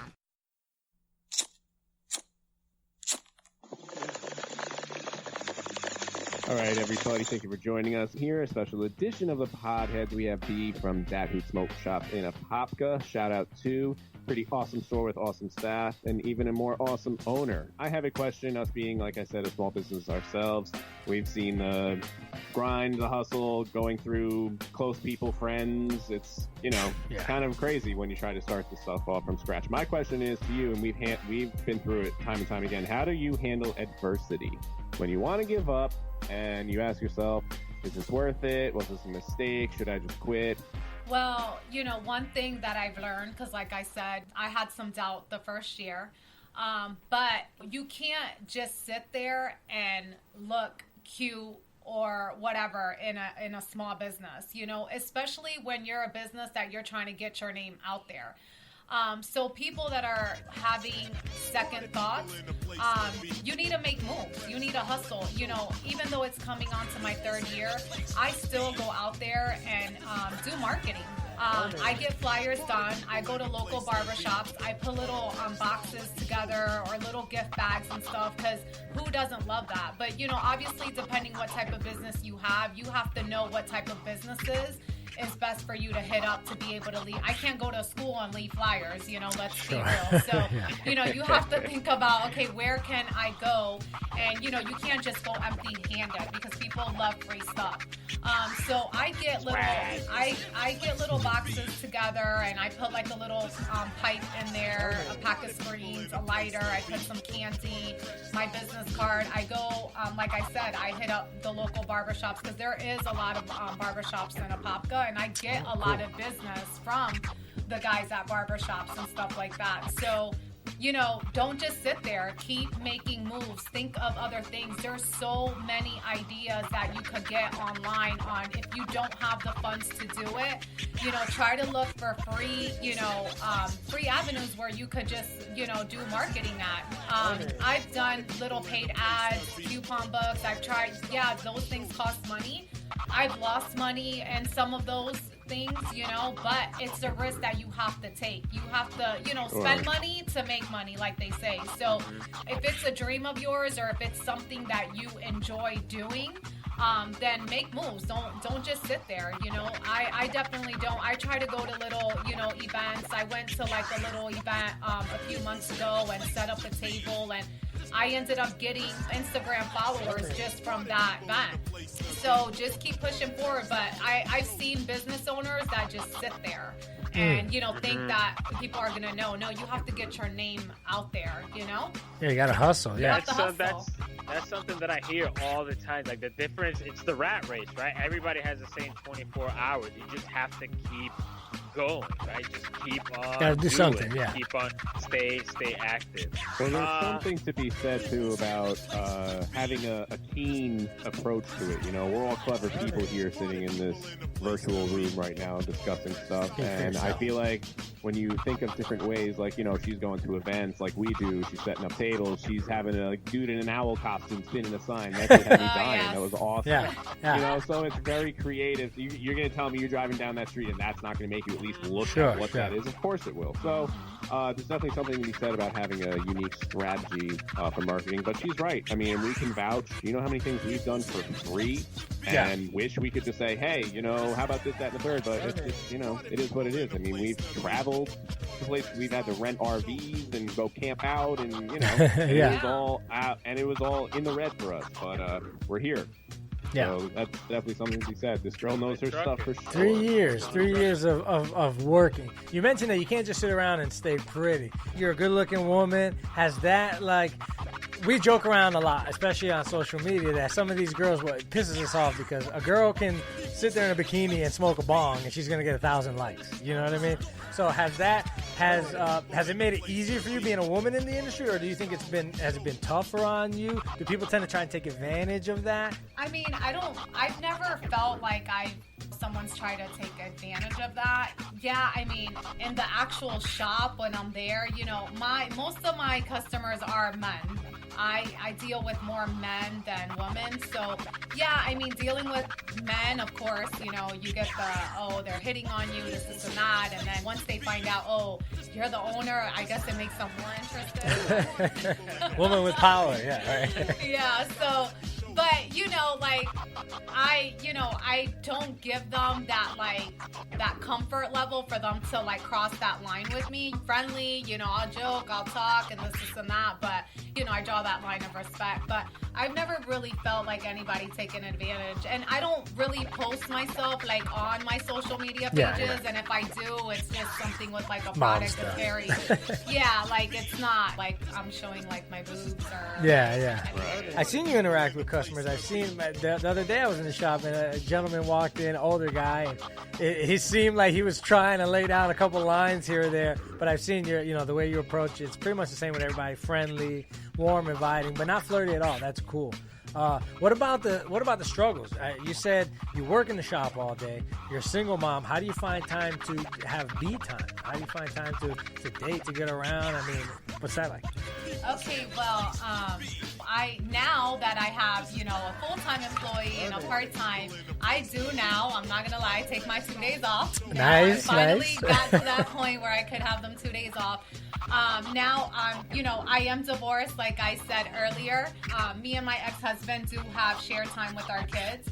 All right, everybody, thank you for joining us here. A special edition of the Podheads. We have B from Dat Hoot Smoke Shop in Apopka. Shout out to pretty awesome store with awesome staff and even a more awesome owner. I have a question. Us being, like I said, a small business ourselves, we've seen the grind, the hustle, going through close people, friends. It's, it's kind of crazy when you try to start this stuff off from scratch. My question is to you, and we've been through it time and time again. How do you handle adversity when you want to give up? And you ask yourself, is this worth it? Was this a mistake? Should I just quit? Well, one thing that I've learned, because like I said, I had some doubt the first year, but you can't just sit there and look cute or whatever in a small business, especially when you're a business that you're trying to get your name out there. So people that are having second thoughts, you need to make moves. You need to hustle. Even though it's coming on to my third year, I still go out there and do marketing. I get flyers done. I go to local barbershops. I put little boxes together or little gift bags and stuff, because who doesn't love that? But, obviously, depending what type of business you have to know what type of businesses is best for you to hit up to be able to leave. I can't go to school and leave flyers, let's be real. So, you have to think about, okay, where can I go? And, you can't just go empty-handed because people love free stuff. So I get little boxes together, and I put like a little pipe in there, a pack of screens, a lighter. I put some candy, my business card. I go, like I said, I hit up the local barbershops because there is a lot of barbershops in Apopka, and I get a lot of business from the guys at barbershops and stuff like that. So, don't just sit there. Keep making moves. Think of other things. There's so many ideas that you could get online on. If you don't have the funds to do it, try to look for free, free avenues where you could just, do marketing at. I've done little paid ads, coupon books. I've tried, those things cost money. I've lost money in some of those things, but it's the risk that you have to take. You have to, spend money to make money, like they say. So if it's a dream of yours or if it's something that you enjoy doing, then make moves. Don't just sit there. I definitely don't. I try to go to little, events. I went to like a little event a few months ago and set up a table, and I ended up getting Instagram followers just from that event. So just keep pushing forward. But I've seen business owners that just sit there and, think that people are going to know. No, you have to get your name out there, Yeah, you got to hustle. Yeah. That's something that I hear all the time. Like the difference, it's the rat race, right? Everybody has the same 24 hours. You just have to keep going, right? Just keep on. Gotta do something, yeah. Keep on, stay active. Well, there's something to be said too about having a keen approach to it. We're all clever people here sitting in this virtual room right now discussing stuff, and I feel like when you think of different ways, like she's going to events like we do. She's setting up tables. She's having a dude in an owl costume spinning a sign. That could have me dying. Yes. That was awesome. Yeah. So it's very creative. You're going to tell me you're driving down that street and that's not going to make you at least look at what that is. Of course it will. So there's definitely something to be said about having a unique strategy for marketing. But she's right. I mean, we can vouch. You know how many things we've done for free and wish we could just say, hey, how about this, that, and the third? But it's just, it is what it is. I mean, we've traveled to places. We've had to rent RVs and go camp out, and it was all out, and it was all in the red for us. But we're here. Yeah. So that's definitely something to be said. This girl knows her stuff for sure. 3 years. 3 years of working. You mentioned that you can't just sit around and stay pretty. You're a good-looking woman. Has that, we joke around a lot, especially on social media, that some of these girls, what pisses us off because a girl can sit there in a bikini and smoke a bong and she's gonna get 1,000 likes. You know what I mean? So has it made it easier for you being a woman in the industry, or do you think has it been tougher on you? Do people tend to try and take advantage of that? I mean, I've never felt like someone's tried to take advantage of that. Yeah, I mean, in the actual shop when I'm there, you know, most of my customers are men. I deal with more men than women. So, yeah, I mean, dealing with men, of course, you know, you get they're hitting on you, this and that. And then once they find out, you're the owner, I guess it makes them more interested. Woman with power, yeah, right. Yeah, so... But, you know, like, I don't give them that comfort level for them to, like, cross that line with me. Friendly, you know, I'll joke, I'll talk, and this and that, but, you know, I draw that line of respect. But I've never really felt like anybody taking advantage. And I don't really post myself, like, on my social media pages, and if I do, it's just something with, like, a product to carry. Yeah, like, it's not, like, I'm showing, like, my boobs or... Yeah. I've seen you interact with customers. I've seen the other day I was in the shop and a gentleman walked in, older guy, and he seemed like he was trying to lay down a couple lines here or there. But I've seen the way you approach it. It's pretty much the same with everybody: friendly, warm, inviting, but not flirty at all. That's cool. What about the struggles? You said you work in the shop all day. You're a single mom. How do you find time to have me time? How do you find time to date, to get around? I mean, what's that like? Okay, well, now that I have, you know, a full-time employee and a part-time, I do now, I'm not going to lie, take my 2 days off. Nice, I finally got to that point where I could have them 2 days off. Now, I am divorced, like I said earlier. Me and my ex-husband do have shared time with our kids.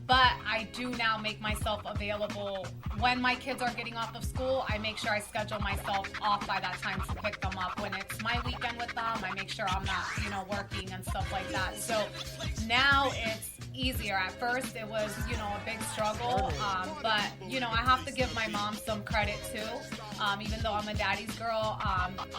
But I do now make myself available when my kids are getting off of school. I make sure I schedule myself off by that time to pick them up. When it's my weekend with them, I make sure I'm not, you know, working and stuff like that. So now it's easier. At first it was, you know, a big struggle. But, you know, I have to give my mom some credit too. Even though I'm a daddy's girl,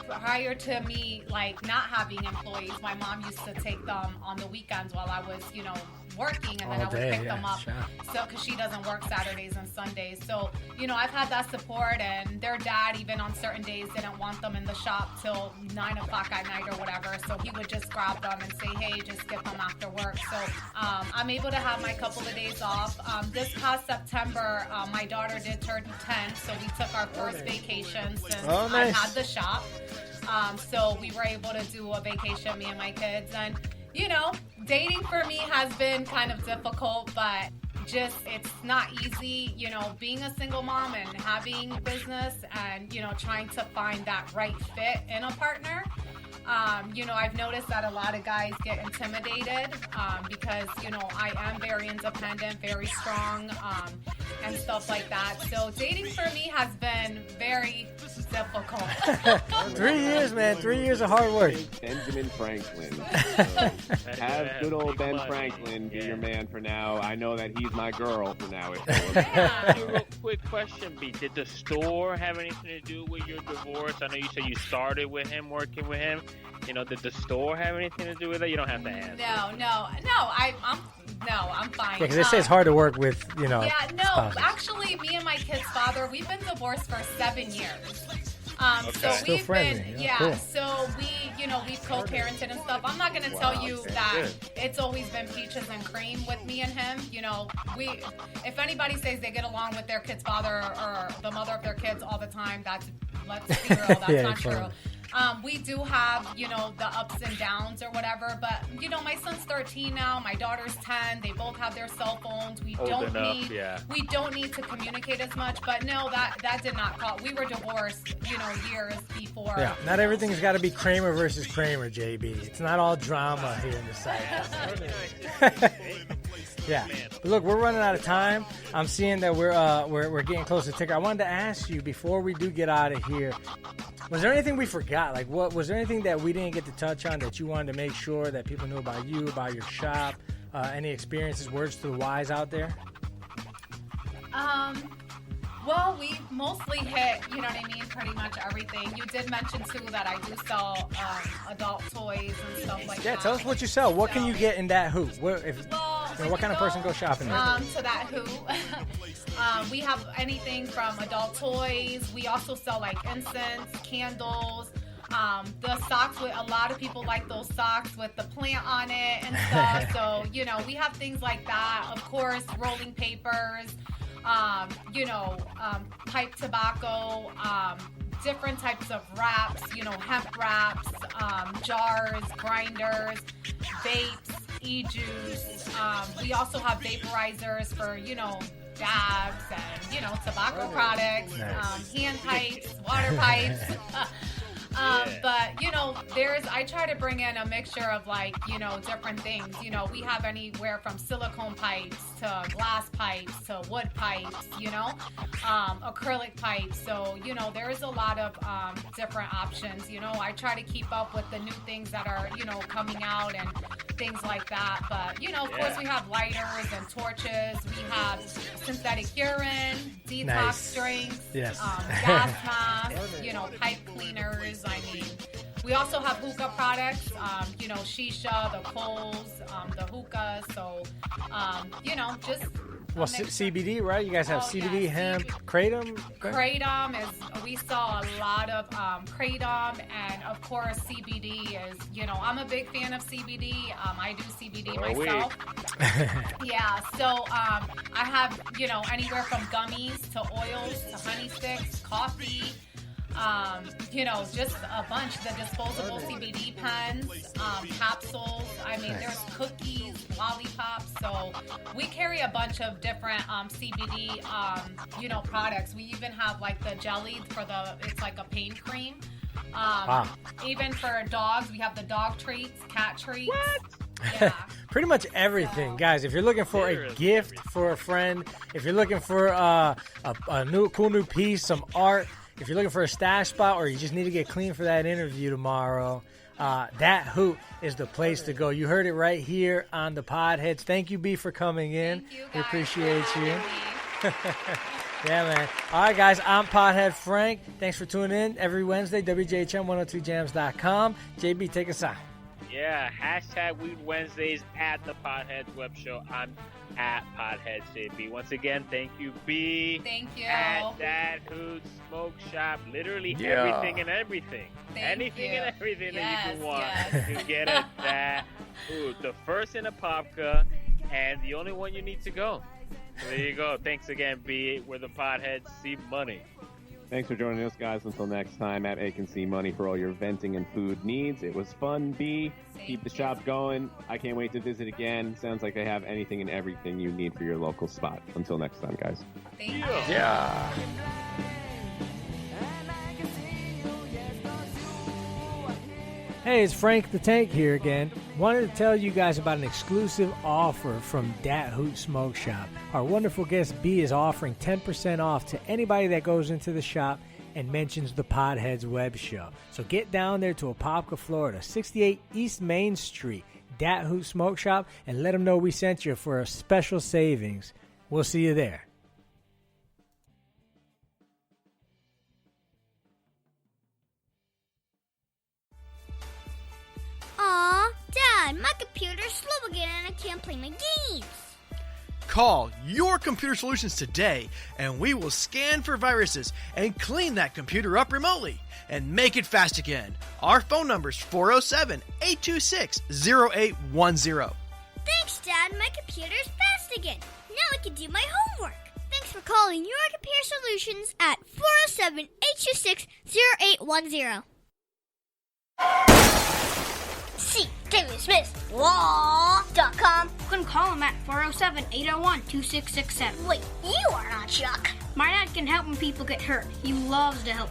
prior to me, like, not having employees, my mom used to take them on the weekends while I was, you know, working, and then I would pick them up. Sure. So, because she doesn't work Saturdays and Sundays. So, you know, I've had that support, and their dad, even on certain days, didn't want them in the shop till 9 o'clock at night or whatever. So he would just grab them and say, hey, just get them after work. So I'm able to have my couple of days off. This past September, my daughter did turn 10, so we took our first vacation since I had the shop. So we were able to do a vacation, me and my kids. And, you know, dating for me has been kind of difficult, but it's not easy, you know, being a single mom and having business and, you know, trying to find that right fit in a partner. You know, I've noticed that a lot of guys get intimidated because, you know, I am very independent, very strong, and stuff like that. So dating for me has been very difficult. 3 years, man. 3 years of hard work. Benjamin Franklin. Have good old Ben Franklin be your man for now. I know that he's my girl for now. A real quick question, B. Did the store have anything to do with your divorce? I know you said you started with him, working with him. You know, did the store have anything to do with it? You don't have to answer. I'm fine. Yeah, because they say it's hard to work with, you know. Yeah, no, spouses. Actually, me and my kid's father, we've been divorced for 7 years. So Still we've friendly. been, Cool. so we've co-parented and stuff. I'm not going to tell you that it's always been peaches and cream with me and him. You know, if anybody says they get along with their kid's father or the mother of their kids all the time, let's be real, that's not true. We do have, you know, the ups and downs or whatever, but, you know, my son's 13 now, my daughter's 10, they both have their cell phones. We don't need to communicate as much, but no, that did not cause, we were divorced, you know, years before. Yeah, not everything's got to be Kramer versus Kramer, JB. It's not all drama here in the site. Yeah, but look, we're running out of time. I'm seeing that we're getting close to ticker. I wanted to ask you before we do get out of here, was there anything we forgot? Like, was there anything that we didn't get to touch on that you wanted to make sure that people knew about you, about your shop, any experiences, words to the wise out there? Well, we mostly hit, you know what I mean, pretty much everything. You did mention, too, that I do sell adult toys and stuff like that. Yeah, tell us what you sell. What can you get in Dat Hoot? What kind of person goes shopping there? To Dat Hoot. We have anything from adult toys. We also sell, like, incense, candles. The socks, a lot of people like those socks with the plant on it and stuff. So, you know, we have things like that. Of course, rolling papers. Pipe tobacco, different types of wraps, hemp wraps, jars, grinders, vapes, e-juice. We also have vaporizers for, dabs and, tobacco products, hand pipes, water pipes. But, I try to bring in a mixture of, different things. We have anywhere from silicone pipes to glass pipes to wood pipes, acrylic pipes. So, there's a lot of different options. I try to keep up with the new things that are, coming out and things like that. But, of course, we have lighters and torches. We have synthetic urine, detox drinks, gas masks, pipe cleaners. I mean, we also have hookah products, shisha, the coals, the hookahs. So, just... Well, CBD, right? You guys have CBD, hemp, kratom? Kratom we saw a lot of kratom, and of course CBD is, I'm a big fan of CBD. I do CBD myself. Yeah, so I have, anywhere from gummies to oils to honey sticks, coffee. Just a bunch. The disposable CBD pens, capsules. I mean, there's cookies, lollipops. So we carry a bunch of different CBD, products. We even have like the jelly it's like a pain cream. Wow. Even for dogs, we have the dog treats, cat treats. What? Yeah. Pretty much everything, guys. If you're looking for a gift for a friend, if you're looking for a cool new piece, some art. If you're looking for a stash spot or you just need to get clean for that interview tomorrow, Dat Hoot is the place to go. You heard it right here on the Podheads. Thank you, B, for coming in. Thank you, guys. We appreciate you. Yeah, man. All right, guys, I'm Podhead Frank. Thanks for tuning in every Wednesday, WJHM102jams.com. JB, take us out. Yeah, hashtag Weed Wednesdays at the Podheads Web Show. I'm at Podheads JB. Once again, thank you, B. Thank you. At Dat Hoot Smoke Shop. Literally everything and everything. Anything and everything that you can want. You get at Dat Hoot. The first in Apopka and the only one you need to go. So there you go. Thanks again, B. We're the Podheads. See money. Thanks for joining us, guys. Until next time, at A Can See Money for all your venting and food needs. It was fun, B. Keep the shop going. I can't wait to visit again. Sounds like they have anything and everything you need for your local spot. Until next time, guys. Thank you. Yeah. Hey, it's Frank the Tank here again. Wanted to tell you guys about an exclusive offer from Dat Hoot Smoke Shop. Our wonderful guest B is offering 10% off to anybody that goes into the shop and mentions the Podheads Web Show. So get down there to Apopka, Florida, 68 East Main Street, Dat Hoot Smoke Shop, and let them know we sent you for a special savings. We'll see you there. Aw, Dad, my computer's slow again and I can't play my games. Call Your Computer Solutions today, and we will scan for viruses and clean that computer up remotely and make it fast again. Our phone number is 407-826-0810. Thanks, Dad. My computer's fast again. Now I can do my homework. Thanks for calling Your Computer Solutions at 407-826-0810. See WSmithLaw.com. You can call him at 407-801-2667. Wait, you are not Chuck. My dad can help when people get hurt. He loves to help.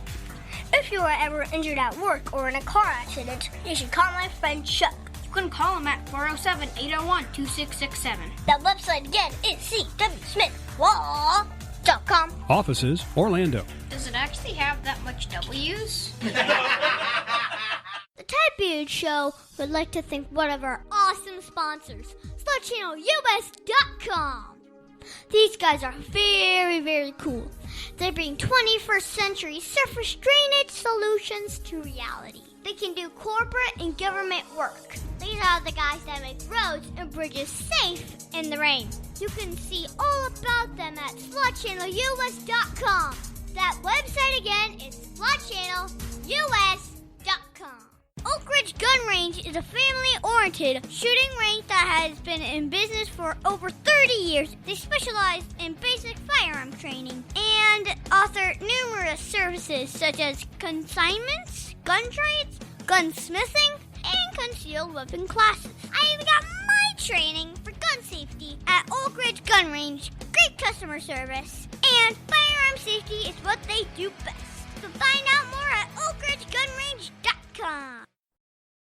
If you are ever injured at work or in a car accident, you should call my friend Chuck. You can call him at 407-801-2667. That website again is CWSmithLaw.com. Offices, Orlando. Does it actually have that much W's? The Type Beard Show would like to thank one of our awesome sponsors, SlutChannelUS.com. These guys are very, very cool. They bring 21st century surface drainage solutions to reality. They can do corporate and government work. These are the guys that make roads and bridges safe in the rain. You can see all about them at slotchannelus.com. That website again is slotchannelus.com. Oak Ridge Gun Range is a family-oriented shooting range that has been in business for over 30 years. They specialize in basic firearm training and offer numerous services such as consignments, gun trades, gunsmithing, and concealed weapon classes. I even got my training for gun safety at Oak Ridge Gun Range. Great customer service, and firearm safety is what they do best. So find out more at oakridgegunrange.com.